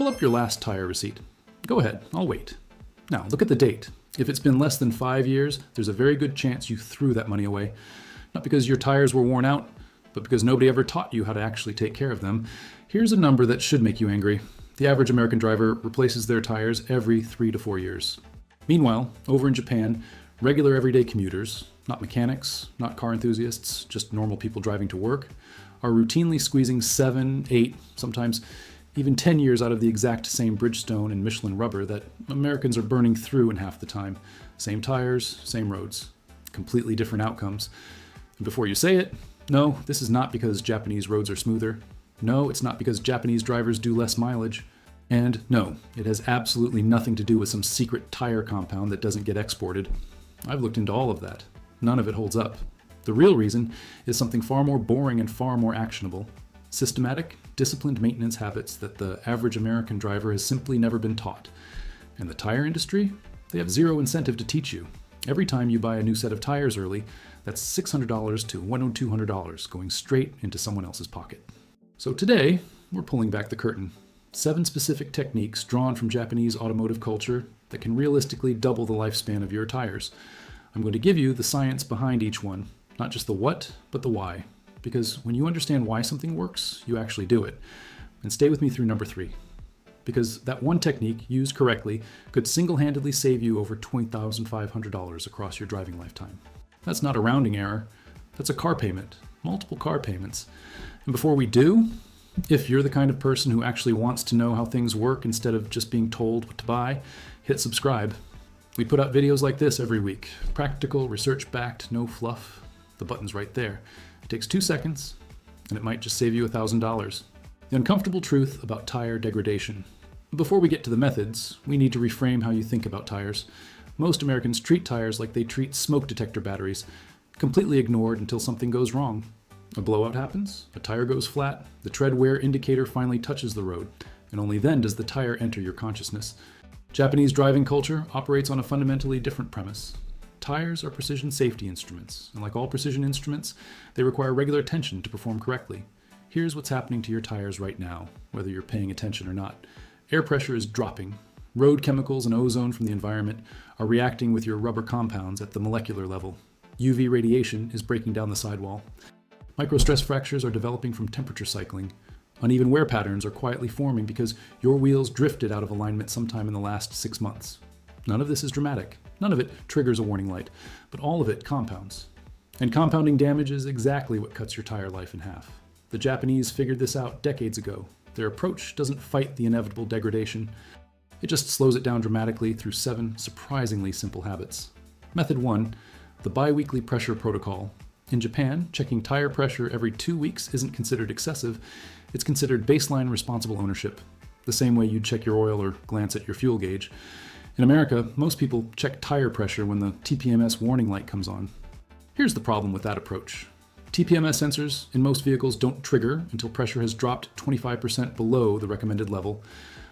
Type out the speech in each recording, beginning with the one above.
Pull up your last tire receipt. Go ahead, I'll wait. Now, look at the date. If it's been less than 5 years, there's a very good chance you threw that money away. Not because your tires were worn out, but because nobody ever taught you how to actually take care of them. Here's a number that should make you angry. The average American driver replaces their tires every 3 to 4 years. Meanwhile, over in Japan, regular everyday commuters, not mechanics, not car enthusiasts, just normal people driving to work, are routinely squeezing 7, 8, sometimes even 10 years out of the exact same Bridgestone and Michelin rubber that Americans are burning through in half the time. Same tires, same roads. Completely different outcomes. And before you say it, no, this is not because Japanese roads are smoother. No, it's not because Japanese drivers do less mileage. And no, it has absolutely nothing to do with some secret tire compound that doesn't get exported. I've looked into all of that. None of it holds up. The real reason is something far more boring and far more actionable. Systematic, disciplined maintenance habits that the average American driver has simply never been taught. And the tire industry? They have zero incentive to teach you. Every time you buy a new set of tires early, that's $600 to $200 going straight into someone else's pocket. So today, we're pulling back the curtain. 7 specific techniques drawn from Japanese automotive culture that can realistically double the lifespan of your tires. I'm going to give you the science behind each one, not just the what, but the why. Because when you understand why something works, you actually do it. And stay with me through number 3. Because that one technique, used correctly, could single-handedly save you over $20,500 across your driving lifetime. That's not a rounding error. That's a car payment, multiple car payments. And before we do, if you're the kind of person who actually wants to know how things work instead of just being told what to buy, hit subscribe. We put out videos like this every week. Practical, research-backed, no fluff. The button's right there. It takes 2 seconds, and it might just save you $1,000. The uncomfortable truth about tire degradation. Before we get to the methods, we need to reframe how you think about tires. Most Americans treat tires like they treat smoke detector batteries, completely ignored until something goes wrong. A blowout happens, a tire goes flat, the tread wear indicator finally touches the road, and only then does the tire enter your consciousness. Japanese driving culture operates on a fundamentally different premise. Tires are precision safety instruments, and like all precision instruments, they require regular attention to perform correctly. Here's what's happening to your tires right now, whether you're paying attention or not. Air pressure is dropping. Road chemicals and ozone from the environment are reacting with your rubber compounds at the molecular level. UV radiation is breaking down the sidewall. Microstress fractures are developing from temperature cycling. Uneven wear patterns are quietly forming because your wheels drifted out of alignment sometime in the last 6 months. None of this is dramatic. None of it triggers a warning light, but all of it compounds. And compounding damage is exactly what cuts your tire life in half. The Japanese figured this out decades ago. Their approach doesn't fight the inevitable degradation. It just slows it down dramatically through 7 surprisingly simple habits. Method 1, the bi-weekly pressure protocol. In Japan, checking tire pressure every 2 weeks isn't considered excessive. It's considered baseline responsible ownership, the same way you'd check your oil or glance at your fuel gauge. In America, most people check tire pressure when the TPMS warning light comes on. Here's the problem with that approach. TPMS sensors in most vehicles don't trigger until pressure has dropped 25% below the recommended level.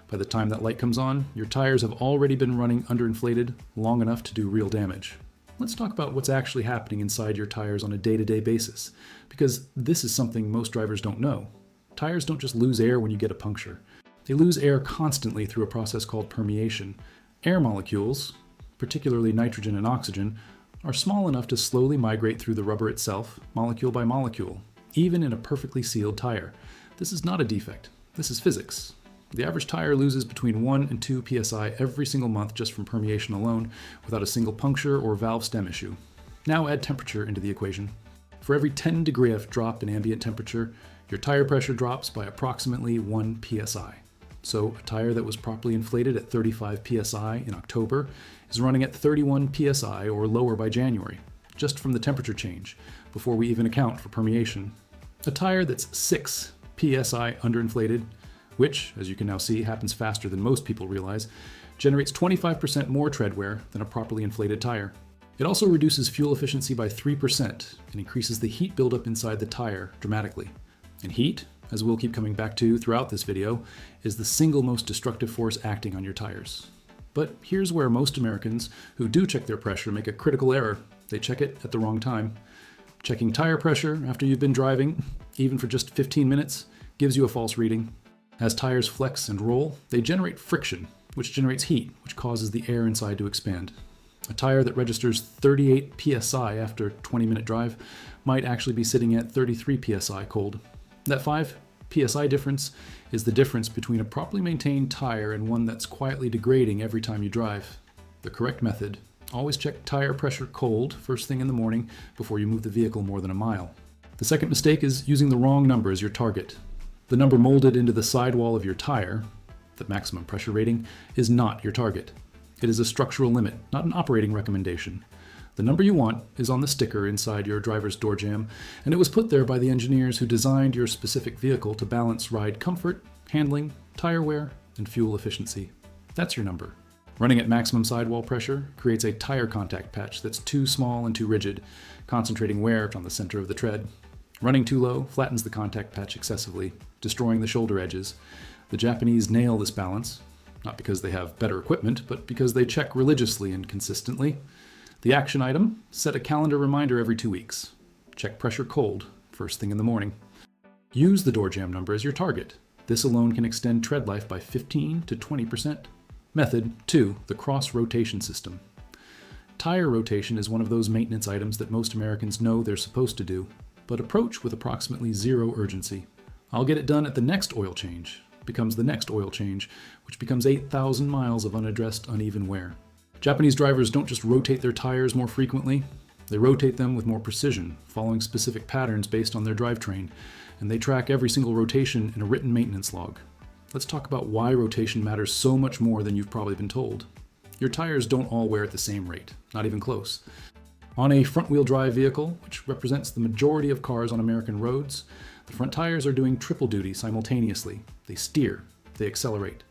By the time that light comes on, your tires have already been running underinflated long enough to do real damage. Let's talk about what's actually happening inside your tires on a day-to-day basis, because this is something most drivers don't know. Tires don't just lose air when you get a puncture. They lose air constantly through a process called permeation. Air molecules, particularly nitrogen and oxygen, are small enough to slowly migrate through the rubber itself, molecule by molecule, even in a perfectly sealed tire. This is not a defect. This is physics. The average tire loses between 1 and 2 psi every single month just from permeation alone, without a single puncture or valve stem issue. Now add temperature into the equation. For every 10 degree F drop in ambient temperature, your tire pressure drops by approximately 1 psi. So a tire that was properly inflated at 35 psi in October is running at 31 psi or lower by January, just from the temperature change, before we even account for permeation. A tire that's 6 psi underinflated, which, as you can now see, happens faster than most people realize, generates 25% more tread wear than a properly inflated tire. It also reduces fuel efficiency by 3% and increases the heat buildup inside the tire dramatically. And heat, as we'll keep coming back to throughout this video, is the single most destructive force acting on your tires. But here's where most Americans who do check their pressure make a critical error. They check it at the wrong time. Checking tire pressure after you've been driving, even for just 15 minutes, gives you a false reading. As tires flex and roll, they generate friction, which generates heat, which causes the air inside to expand. A tire that registers 38 psi after a 20-minute drive might actually be sitting at 33 psi cold. That 5 psi difference is the difference between a properly maintained tire and one that's quietly degrading every time you drive. The correct method: always check tire pressure cold first thing in the morning before you move the vehicle more than a mile. The second mistake is using the wrong number as your target. The number molded into the sidewall of your tire, the maximum pressure rating, is not your target. It is a structural limit, not an operating recommendation. The number you want is on the sticker inside your driver's door jamb, and it was put there by the engineers who designed your specific vehicle to balance ride comfort, handling, tire wear, and fuel efficiency. That's your number. Running at maximum sidewall pressure creates a tire contact patch that's too small and too rigid, concentrating wear on the center of the tread. Running too low flattens the contact patch excessively, destroying the shoulder edges. The Japanese nail this balance, not because they have better equipment, but because they check religiously and consistently. The action item: set a calendar reminder every 2 weeks. Check pressure cold first thing in the morning. Use the door jamb number as your target. This alone can extend tread life by 15 to 20%. Method 2, the cross rotation system. Tire rotation is one of those maintenance items that most Americans know they're supposed to do, but approach with approximately zero urgency. I'll get it done at the next oil change becomes the next oil change, which becomes 8,000 miles of unaddressed uneven wear. Japanese drivers don't just rotate their tires more frequently, they rotate them with more precision, following specific patterns based on their drivetrain, and they track every single rotation in a written maintenance log. Let's talk about why rotation matters so much more than you've probably been told. Your tires don't all wear at the same rate, not even close. On a front-wheel drive vehicle, which represents the majority of cars on American roads, the front tires are doing triple duty simultaneously. They steer, they accelerate,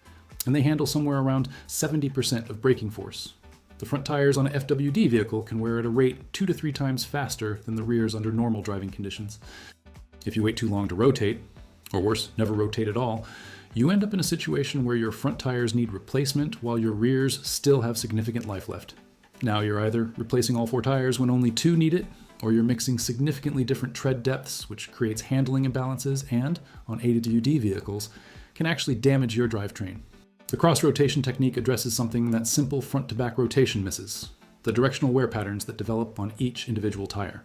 and they handle somewhere around 70% of braking force. The front tires on an FWD vehicle can wear at a rate 2 to 3 times faster than the rears under normal driving conditions. If you wait too long to rotate, or worse, never rotate at all, you end up in a situation where your front tires need replacement while your rears still have significant life left. Now you're either replacing all 4 tires when only 2 need it, or you're mixing significantly different tread depths, which creates handling imbalances and, on AWD vehicles, can actually damage your drivetrain. The cross-rotation technique addresses something that simple front-to-back rotation misses: the directional wear patterns that develop on each individual tire.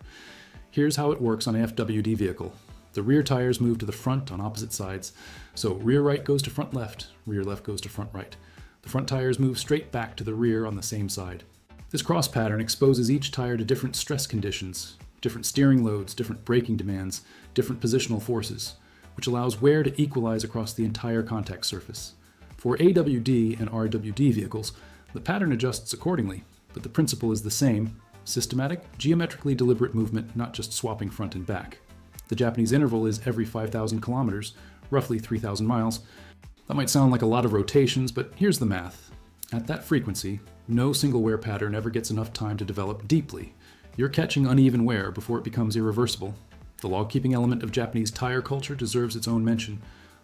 Here's how it works on an FWD vehicle. The rear tires move to the front on opposite sides, so rear right goes to front left, rear left goes to front right. The front tires move straight back to the rear on the same side. This cross pattern exposes each tire to different stress conditions, different steering loads, different braking demands, different positional forces, which allows wear to equalize across the entire contact surface. For AWD and RWD vehicles, the pattern adjusts accordingly, but the principle is the same: systematic, geometrically deliberate movement, not just swapping front and back. The Japanese interval is every 5,000 kilometers, roughly 3,000 miles. That might sound like a lot of rotations, but here's the math. At that frequency, no single wear pattern ever gets enough time to develop deeply. You're catching uneven wear before it becomes irreversible. The log-keeping element of Japanese tire culture deserves its own mention.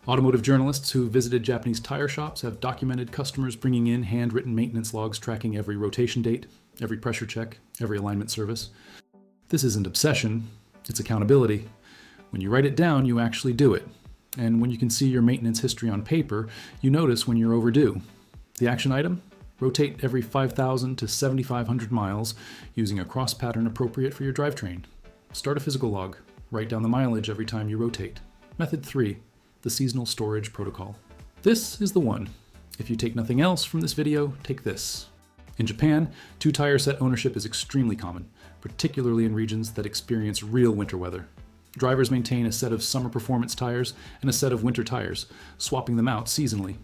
Automotive journalists who visited Japanese tire shops have documented customers bringing in handwritten maintenance logs tracking every rotation date, every pressure check, every alignment service. This isn't obsession, it's accountability. When you write it down, you actually do it. And when you can see your maintenance history on paper, you notice when you're overdue. The action item? Rotate every 5,000 to 7,500 miles using a cross pattern appropriate for your drivetrain. Start a physical log. Write down the mileage every time you rotate. Method 3, the seasonal storage protocol. This is the one. If you take nothing else from this video, take this. In Japan, 2-tire set ownership is extremely common, particularly in regions that experience real winter weather. Drivers maintain a set of summer performance tires and a set of winter tires, swapping them out seasonally.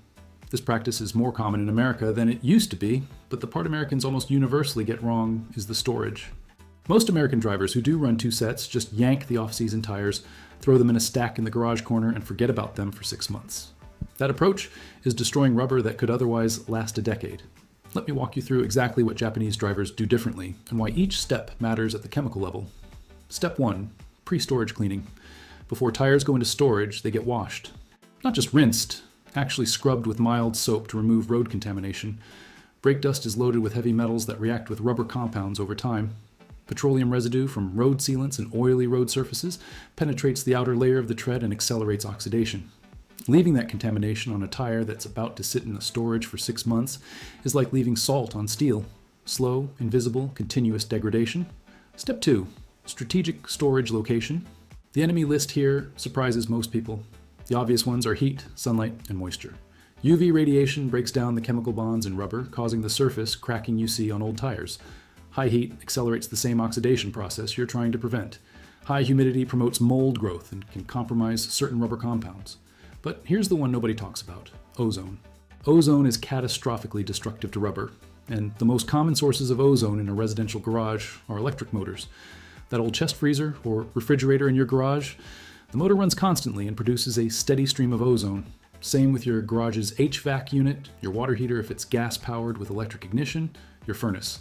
This practice is more common in America than it used to be, but the part Americans almost universally get wrong is the storage. Most American drivers who do run 2 sets just yank the off-season tires, throw them in a stack in the garage corner, and forget about them for 6 months. That approach is destroying rubber that could otherwise last a decade. Let me walk you through exactly what Japanese drivers do differently and why each step matters at the chemical level. Step 1, pre-storage cleaning. Before tires go into storage, they get washed. Not just rinsed, actually scrubbed with mild soap to remove road contamination. Brake dust is loaded with heavy metals that react with rubber compounds over time. Petroleum residue from road sealants and oily road surfaces penetrates the outer layer of the tread and accelerates oxidation. Leaving that contamination on a tire that's about to sit in a storage for 6 months is like leaving salt on steel. Slow, invisible, continuous degradation. Step 2. Strategic storage location. The enemy list here surprises most people. The obvious ones are heat, sunlight, and moisture. UV radiation breaks down the chemical bonds in rubber, causing the surface cracking you see on old tires. High heat accelerates the same oxidation process you're trying to prevent. High humidity promotes mold growth and can compromise certain rubber compounds. But here's the one nobody talks about: ozone. Ozone is catastrophically destructive to rubber, and the most common sources of ozone in a residential garage are electric motors. That old chest freezer or refrigerator in your garage, the motor runs constantly and produces a steady stream of ozone. Same with your garage's HVAC unit, your water heater if it's gas-powered with electric ignition, your furnace.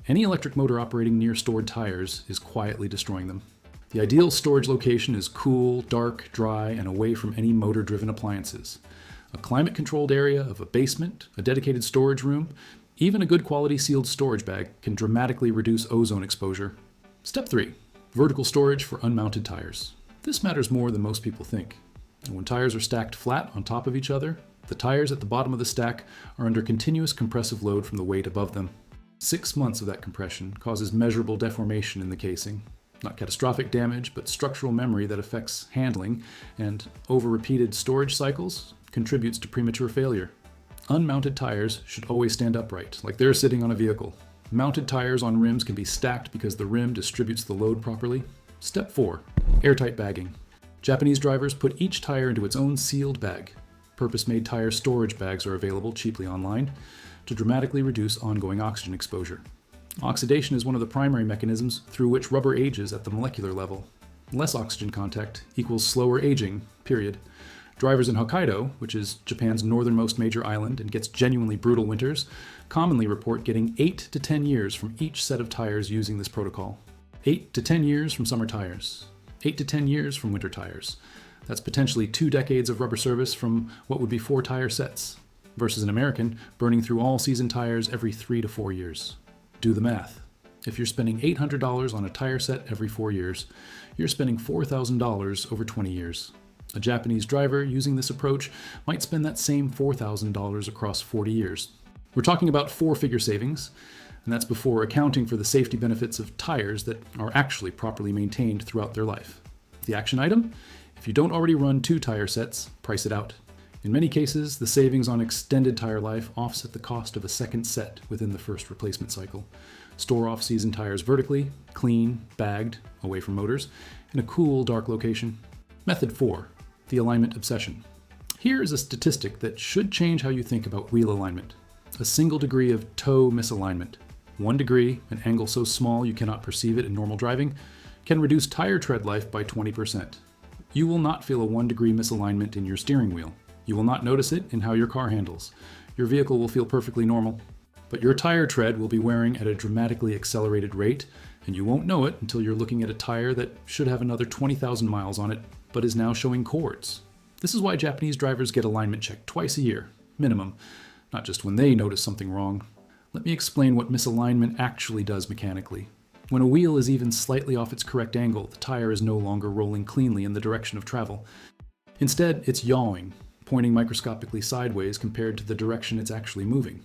Any electric motor operating near stored tires is quietly destroying them. The ideal storage location is cool, dark, dry, and away from any motor-driven appliances. A climate-controlled area of a basement, a dedicated storage room, even a good quality sealed storage bag can dramatically reduce ozone exposure. Step 3. Vertical storage for unmounted tires. This matters more than most people think. And when tires are stacked flat on top of each other, the tires at the bottom of the stack are under continuous compressive load from the weight above them. 6 months of that compression causes measurable deformation in the casing. Not catastrophic damage, but structural memory that affects handling, and over repeated storage cycles contributes to premature failure. Unmounted tires should always stand upright, like they're sitting on a vehicle. Mounted tires on rims can be stacked because the rim distributes the load properly. Step 4. Airtight bagging. Japanese drivers put each tire into its own sealed bag. Purpose-made tire storage bags are available cheaply online to dramatically reduce ongoing oxygen exposure. Oxidation is one of the primary mechanisms through which rubber ages at the molecular level. Less oxygen contact equals slower aging, period. Drivers in Hokkaido, which is Japan's northernmost major island and gets genuinely brutal winters, commonly report getting 8 to 10 years from each set of tires using this protocol. 8 to 10 years from summer tires. 8 to 10 years from winter tires. That's potentially 2 decades of rubber service from what would be 4 tire sets, versus an American burning through all season tires every 3 to 4 years. Do the math. If you're spending $800 on a tire set every 4 years, you're spending $4,000 over 20 years. A Japanese driver using this approach might spend that same $4,000 across 40 years. We're talking about 4-figure savings, and that's before accounting for the safety benefits of tires that are actually properly maintained throughout their life. The action item? If you don't already run 2 tire sets, price it out. In many cases, the savings on extended tire life offset the cost of a second set within the first replacement cycle. Store off-season tires vertically, clean, bagged, away from motors, in a cool, dark location. Method 4. The alignment obsession. Here is a statistic that should change how you think about wheel alignment. A single degree of toe misalignment. 1 degree, an angle so small you cannot perceive it in normal driving, can reduce tire tread life by 20%. You will not feel a 1 degree misalignment in your steering wheel. You will not notice it in how your car handles. Your vehicle will feel perfectly normal. But your tire tread will be wearing at a dramatically accelerated rate, and you won't know it until you're looking at a tire that should have another 20,000 miles on it, but is now showing cords. This is why Japanese drivers get alignment checked twice a year, minimum, not just when they notice something wrong. Let me explain what misalignment actually does mechanically. When a wheel is even slightly off its correct angle, the tire is no longer rolling cleanly in the direction of travel. Instead, it's yawing, pointing microscopically sideways compared to the direction it's actually moving.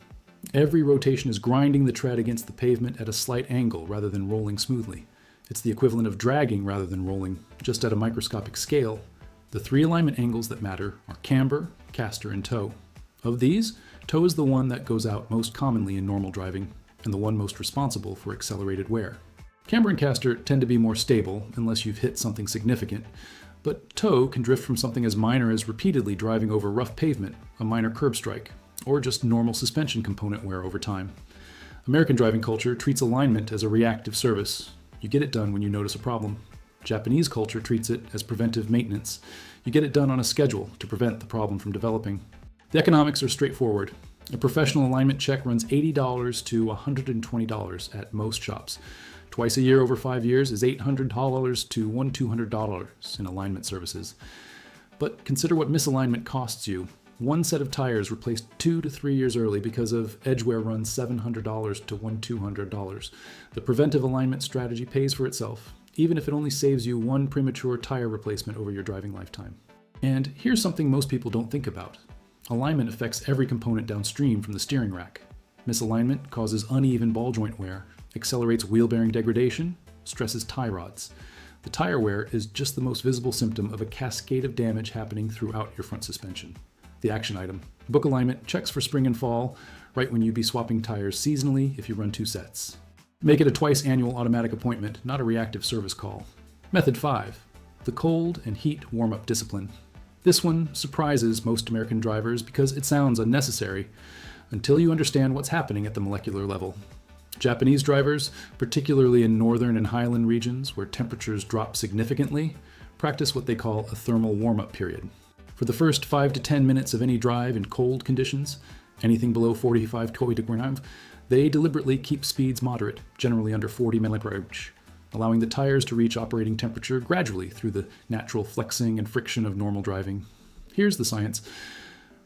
Every rotation is grinding the tread against the pavement at a slight angle rather than rolling smoothly. It's the equivalent of dragging rather than rolling, just at a microscopic scale. The 3 alignment angles that matter are camber, caster, and toe. Of these, toe is the one that goes out most commonly in normal driving, and the one most responsible for accelerated wear. Camber and caster tend to be more stable unless you've hit something significant, but toe can drift from something as minor as repeatedly driving over rough pavement, a minor curb strike, or just normal suspension component wear over time. American driving culture treats alignment as a reactive service. You get it done when you notice a problem. Japanese culture treats it as preventive maintenance. You get it done on a schedule to prevent the problem from developing. The economics are straightforward. A professional alignment check runs $80 to $120 at most shops. Twice a year over 5 years is $800 to $1,200 in alignment services. But consider what misalignment costs you. 1 set of tires replaced 2 to 3 years early because of edge wear runs $700 to $1,200. The preventive alignment strategy pays for itself, even if it only saves you 1 premature tire replacement over your driving lifetime. And here's something most people don't think about. Alignment affects every component downstream from the steering rack. Misalignment causes uneven ball joint wear, accelerates wheel bearing degradation, stresses tie rods. The tire wear is just the most visible symptom of a cascade of damage happening throughout your front suspension. The action item. Book alignment checks for spring and fall, right when you'd be swapping tires seasonally if you run 2 sets. Make it a twice annual automatic appointment, not a reactive service call. Method 5. The cold and heat warm-up discipline. This one surprises most American drivers because it sounds unnecessary until you understand what's happening at the molecular level. Japanese drivers, particularly in northern and highland regions where temperatures drop significantly, practice what they call a thermal warm-up period. For the first 5 to 10 minutes of any drive in cold conditions, anything below 45 km/h, they deliberately keep speeds moderate, generally under 40 mph, allowing the tires to reach operating temperature gradually through the natural flexing and friction of normal driving. Here's the science.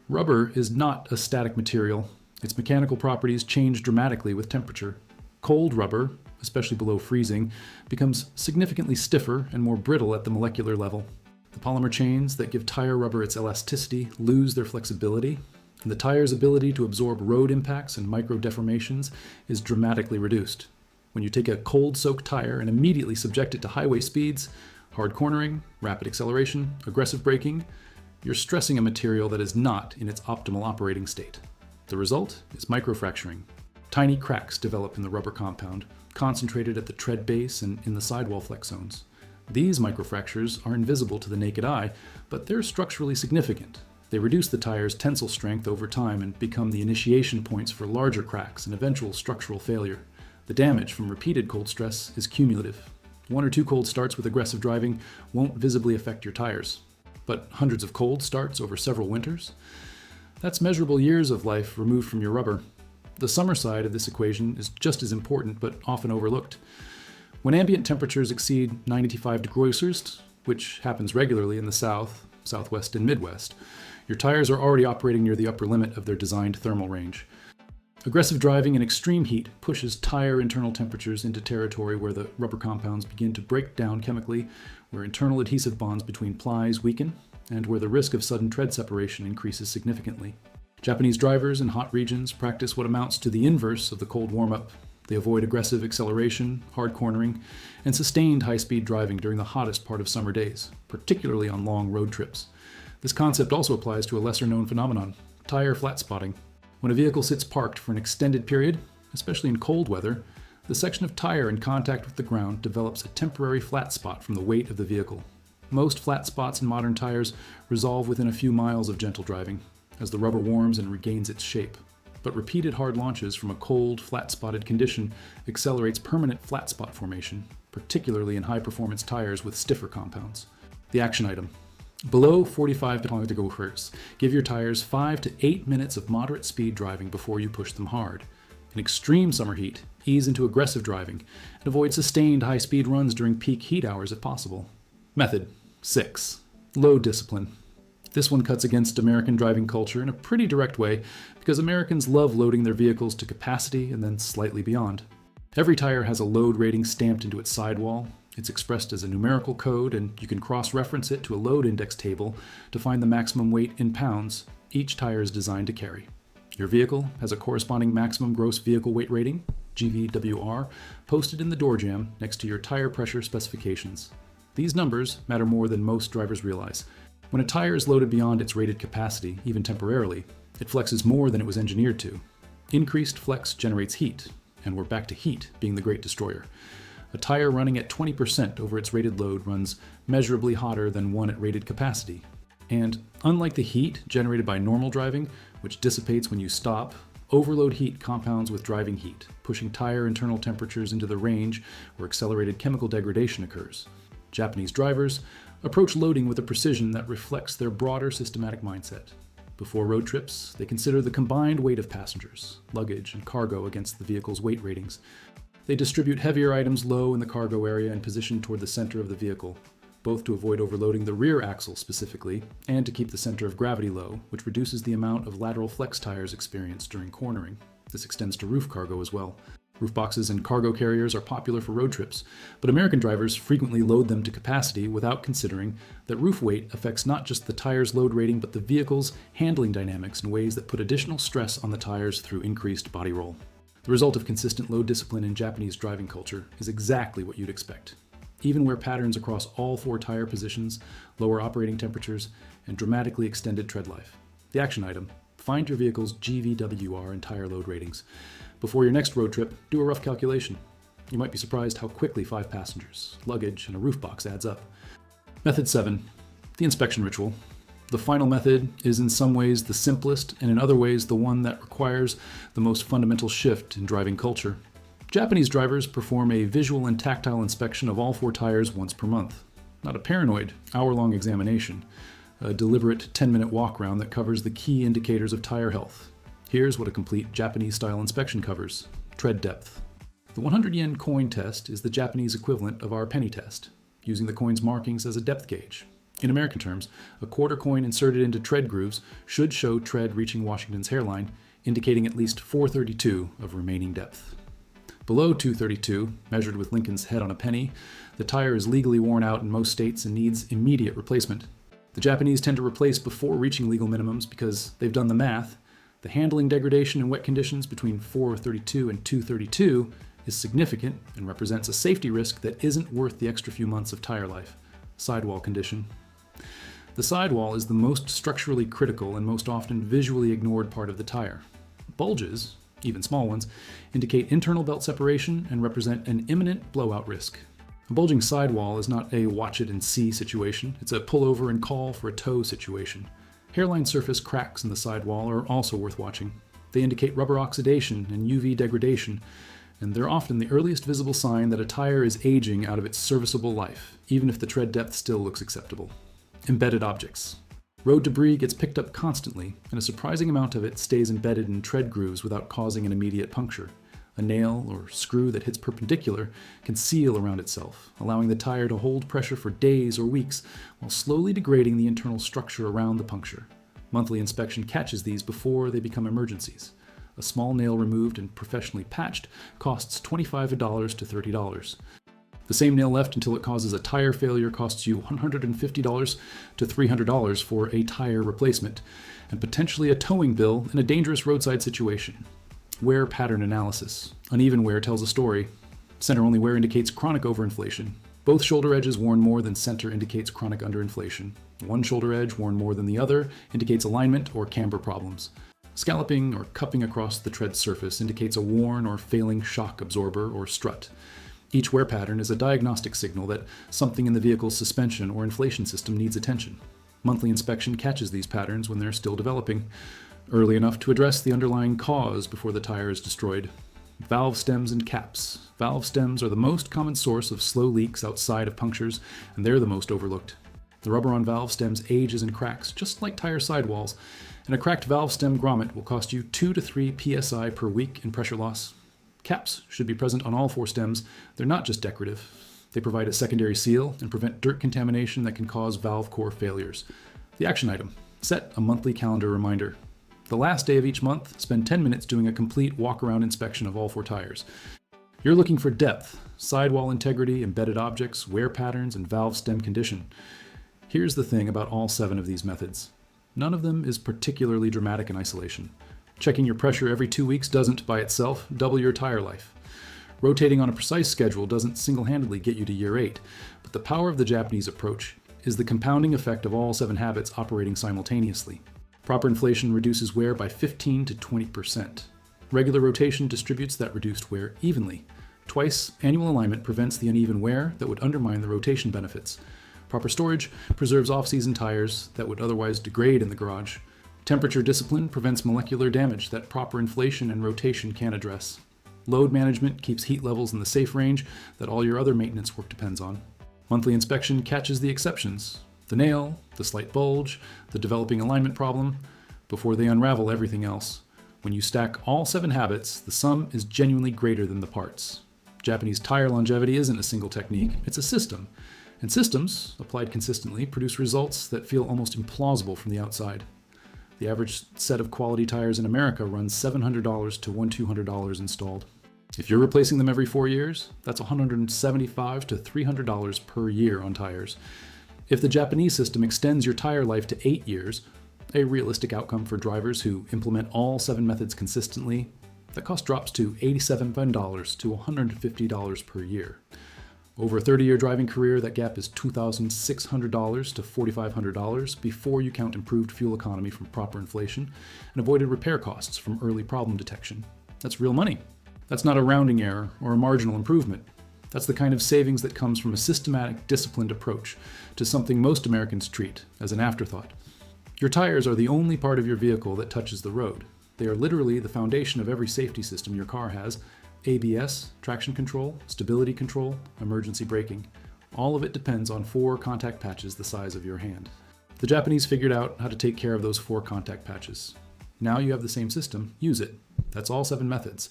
Rubber is not a static material. Its mechanical properties change dramatically with temperature. Cold rubber, especially below freezing, becomes significantly stiffer and more brittle at the molecular level. The polymer chains that give tire rubber its elasticity lose their flexibility, and the tire's ability to absorb road impacts and micro deformations is dramatically reduced. When you take a cold-soaked tire and immediately subject it to highway speeds, hard cornering, rapid acceleration, aggressive braking, you're stressing a material that is not in its optimal operating state. The result is microfracturing. Tiny cracks develop in the rubber compound, concentrated at the tread base and in the sidewall flex zones. These microfractures are invisible to the naked eye, but they're structurally significant. They reduce the tire's tensile strength over time and become the initiation points for larger cracks and eventual structural failure. The damage from repeated cold stress is cumulative. 1 or 2 cold starts with aggressive driving won't visibly affect your tires. But hundreds of cold starts over several winters? That's measurable years of life removed from your rubber. The summer side of this equation is just as important, but often overlooked. When ambient temperatures exceed 95 degrees Celsius, which happens regularly in the South, Southwest, and Midwest, your tires are already operating near the upper limit of their designed thermal range. Aggressive driving in extreme heat pushes tire internal temperatures into territory where the rubber compounds begin to break down chemically, where internal adhesive bonds between plies weaken, and where the risk of sudden tread separation increases significantly. Japanese drivers in hot regions practice what amounts to the inverse of the cold warm-up. They avoid aggressive acceleration, hard cornering, and sustained high-speed driving during the hottest part of summer days, particularly on long road trips. This concept also applies to a lesser-known phenomenon, tire flat spotting. When a vehicle sits parked for an extended period, especially in cold weather, the section of tire in contact with the ground develops a temporary flat spot from the weight of the vehicle. Most flat spots in modern tires resolve within a few miles of gentle driving, as the rubber warms and regains its shape. But repeated hard launches from a cold, flat-spotted condition accelerates permanent flat spot formation, particularly in high-performance tires with stiffer compounds. The action item. Below 45 km/h, give your tires 5 to 8 minutes of moderate speed driving before you push them hard. In extreme summer heat, ease into aggressive driving and avoid sustained high-speed runs during peak heat hours if possible. Method 6. Load discipline. This one cuts against American driving culture in a pretty direct way because Americans love loading their vehicles to capacity and then slightly beyond. Every tire has a load rating stamped into its sidewall. It's expressed as a numerical code, and you can cross-reference it to a load index table to find the maximum weight in pounds each tire is designed to carry. Your vehicle has a corresponding maximum gross vehicle weight rating, GVWR, posted in the door jamb next to your tire pressure specifications. These numbers matter more than most drivers realize. When a tire is loaded beyond its rated capacity, even temporarily, it flexes more than it was engineered to. Increased flex generates heat, and we're back to heat being the great destroyer. A tire running at 20% over its rated load runs measurably hotter than one at rated capacity. And unlike the heat generated by normal driving, which dissipates when you stop, overload heat compounds with driving heat, pushing tire internal temperatures into the range where accelerated chemical degradation occurs. Japanese drivers approach loading with a precision that reflects their broader systematic mindset. Before road trips, they consider the combined weight of passengers, luggage, and cargo against the vehicle's weight ratings. They distribute heavier items low in the cargo area and position toward the center of the vehicle, both to avoid overloading the rear axle specifically, and to keep the center of gravity low, which reduces the amount of lateral flex tires experienced during cornering. This extends to roof cargo as well. Roof boxes and cargo carriers are popular for road trips, but American drivers frequently load them to capacity without considering that roof weight affects not just the tire's load rating, but the vehicle's handling dynamics in ways that put additional stress on the tires through increased body roll. The result of consistent load discipline in Japanese driving culture is exactly what you'd expect. Even wear patterns across all 4 tire positions, lower operating temperatures, and dramatically extended tread life. The action item: find your vehicle's GVWR and tire load ratings. Before your next road trip, do a rough calculation. You might be surprised how quickly 5 passengers, luggage, and a roof box adds up. Method 7. The inspection ritual. The final method is in some ways the simplest, and in other ways the one that requires the most fundamental shift in driving culture. Japanese drivers perform a visual and tactile inspection of all 4 tires once per month. Not a paranoid, hour-long examination. A deliberate 10-minute walk-around that covers the key indicators of tire health. Here's what a complete Japanese-style inspection covers: tread depth. The 100 yen coin test is the Japanese equivalent of our penny test, using the coin's markings as a depth gauge. In American terms, a quarter coin inserted into tread grooves should show tread reaching Washington's hairline, indicating at least 432 of remaining depth. Below 232, measured with Lincoln's head on a penny, the tire is legally worn out in most states and needs immediate replacement. The Japanese tend to replace before reaching legal minimums because they've done the math. The handling degradation in wet conditions between 432 and 232 is significant and represents a safety risk that isn't worth the extra few months of tire life. Sidewall condition. The sidewall is the most structurally critical and most often visually ignored part of the tire. Bulges, even small ones, indicate internal belt separation and represent an imminent blowout risk. A bulging sidewall is not a watch it and see situation, it's a pull over and call for a tow situation. Hairline surface cracks in the sidewall are also worth watching. They indicate rubber oxidation and UV degradation, and they're often the earliest visible sign that a tire is aging out of its serviceable life, even if the tread depth still looks acceptable. Embedded objects. Road debris gets picked up constantly, and a surprising amount of it stays embedded in tread grooves without causing an immediate puncture. A nail or screw that hits perpendicular can seal around itself, allowing the tire to hold pressure for days or weeks while slowly degrading the internal structure around the puncture. Monthly inspection catches these before they become emergencies. A small nail removed and professionally patched costs $25 to $30. The same nail left until it causes a tire failure costs you $150 to $300 for a tire replacement, and potentially a towing bill in a dangerous roadside situation. Wear pattern analysis. Uneven wear tells a story. Center-only wear indicates chronic overinflation. Both shoulder edges worn more than center indicates chronic underinflation. One shoulder edge worn more than the other indicates alignment or camber problems. Scalloping or cupping across the tread surface indicates a worn or failing shock absorber or strut. Each wear pattern is a diagnostic signal that something in the vehicle's suspension or inflation system needs attention. Monthly inspection catches these patterns when they're still developing, early enough to address the underlying cause before the tire is destroyed. Valve stems and caps. Valve stems are the most common source of slow leaks outside of punctures, and they're the most overlooked. The rubber on valve stems ages and cracks, just like tire sidewalls, and a cracked valve stem grommet will cost you 2 to 3 psi per week in pressure loss. Caps should be present on all 4 stems. They're not just decorative. They provide a secondary seal and prevent dirt contamination that can cause valve core failures. The action item: set a monthly calendar reminder. The last day of each month, spend 10 minutes doing a complete walk-around inspection of all 4 tires. You're looking for depth, sidewall integrity, embedded objects, wear patterns, and valve stem condition. Here's the thing about all 7 of these methods. None of them is particularly dramatic in isolation. Checking your pressure every 2 weeks doesn't, by itself, double your tire life. Rotating on a precise schedule doesn't single-handedly get you to year 8, but the power of the Japanese approach is the compounding effect of all 7 habits operating simultaneously. Proper inflation reduces wear by 15 to 20%. Regular rotation distributes that reduced wear evenly. Twice annual alignment prevents the uneven wear that would undermine the rotation benefits. Proper storage preserves off-season tires that would otherwise degrade in the garage. Temperature discipline prevents molecular damage that proper inflation and rotation can address. Load management keeps heat levels in the safe range that all your other maintenance work depends on. Monthly inspection catches the exceptions: the nail, the slight bulge, the developing alignment problem, before they unravel everything else. When you stack all 7 habits, the sum is genuinely greater than the parts. Japanese tire longevity isn't a single technique, it's a system. And systems, applied consistently, produce results that feel almost implausible from the outside. The average set of quality tires in America runs $700 to $1,200 installed. If you're replacing them every 4 years, that's $175 to $300 per year on tires. If the Japanese system extends your tire life to 8 years, a realistic outcome for drivers who implement all 7 methods consistently, that cost drops to $87 to $150 per year. Over a 30-year driving career, that gap is $2,600 to $4,500 before you count improved fuel economy from proper inflation and avoided repair costs from early problem detection. That's real money. That's not a rounding error or a marginal improvement. That's the kind of savings that comes from a systematic, disciplined approach to something most Americans treat as an afterthought. Your tires are the only part of your vehicle that touches the road. They are literally the foundation of every safety system your car has: ABS, traction control, stability control, emergency braking. All of it depends on 4 contact patches the size of your hand. The Japanese figured out how to take care of those 4 contact patches. Now you have the same system, use it. That's all 7 methods.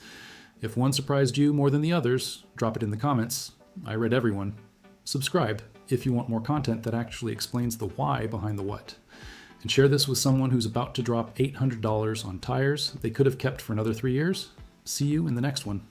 If one surprised you more than the others, drop it in the comments. I read everyone. Subscribe if you want more content that actually explains the why behind the what. And share this with someone who's about to drop $800 on tires they could have kept for another 3 years. See you in the next one.